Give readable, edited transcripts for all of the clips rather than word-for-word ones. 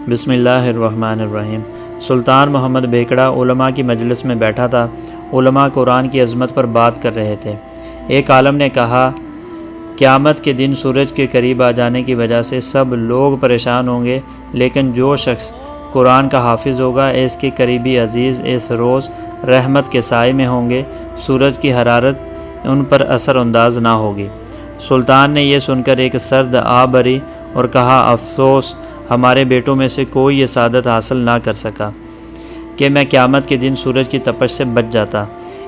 بسم اللہ الرحمن الرحیم۔ سلطان محمد بیکڑا علماء کی مجلس میں بیٹھا تھا۔ علماء قرآن کی عظمت پر بات کر رہے تھے۔ ایک عالم نے کہا، قیامت کے دن سورج کے قریب آ جانے کی وجہ سے سب لوگ پریشان ہوں گے، لیکن جو شخص قرآن کا حافظ ہوگا، اس کے قریبی عزیز اس روز رحمت کے سائے میں ہوں گے، سورج کی حرارت ان پر اثر انداز نہ ہوگی۔ سلطان نے یہ سن کر ایک سرد آہ بھری اور کہا، افسوس، ہمارے بیٹوں میں سے کوئی یہ سعادت حاصل نہ کر سکا کہ میں قیامت کے دن سورج کی تپش سے بچ جاتا۔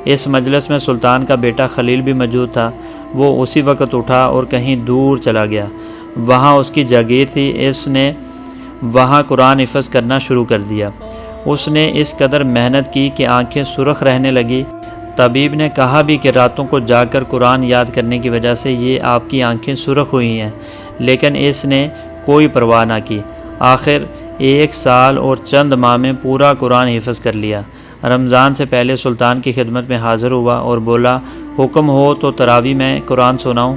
اس مجلس میں سلطان کا بیٹا خلیل بھی موجود تھا۔ وہ اسی وقت اٹھا اور کہیں دور چلا گیا۔ وہاں اس کی جاگیر تھی۔ اس نے وہاں قرآن حفظ کرنا شروع کر دیا۔ اس نے اس قدر محنت کی کہ آنکھیں سرخ رہنے لگی۔ طبیب نے کہا بھی کہ راتوں کو جاگ کر قرآن یاد کرنے کی وجہ سے یہ آپ کی آنکھیں سرخ ہوئی ہیں، لیکن اس نے کوئی پرواہ نہ کی۔ آخر 1 سال اور چند ماہ میں پورا قرآن حفظ کر لیا۔ رمضان سے پہلے سلطان کی خدمت میں حاضر ہوا اور بولا، حکم ہو تو تراویح میں قرآن سناؤں۔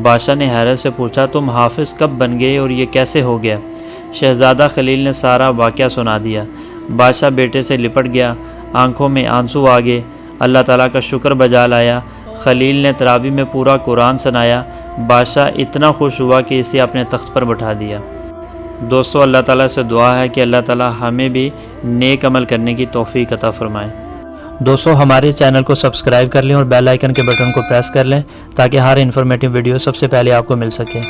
بادشاہ نے حیرت سے پوچھا، تم حافظ کب بن گئے اور یہ کیسے ہو گیا؟ شہزادہ خلیل نے سارا واقعہ سنا دیا۔ بادشاہ بیٹے سے لپٹ گیا، آنکھوں میں آنسو آ گئے، اللہ تعالیٰ کا شکر بجا لایا۔ خلیل نے تراویح میں پورا قرآن سنایا۔ بادشاہ اتنا خوش ہوا کہ اسے اپنے تخت پر بٹھا دیا۔ دوستو، اللہ تعالیٰ سے دعا ہے کہ اللہ تعالیٰ ہمیں بھی نیک عمل کرنے کی توفیق عطا فرمائے۔ دوستو، ہمارے چینل کو سبسکرائب کر لیں اور بیل آئیکن کے بٹن کو پریس کر لیں تاکہ ہر انفارمیٹیو ویڈیو سب سے پہلے آپ کو مل سکے۔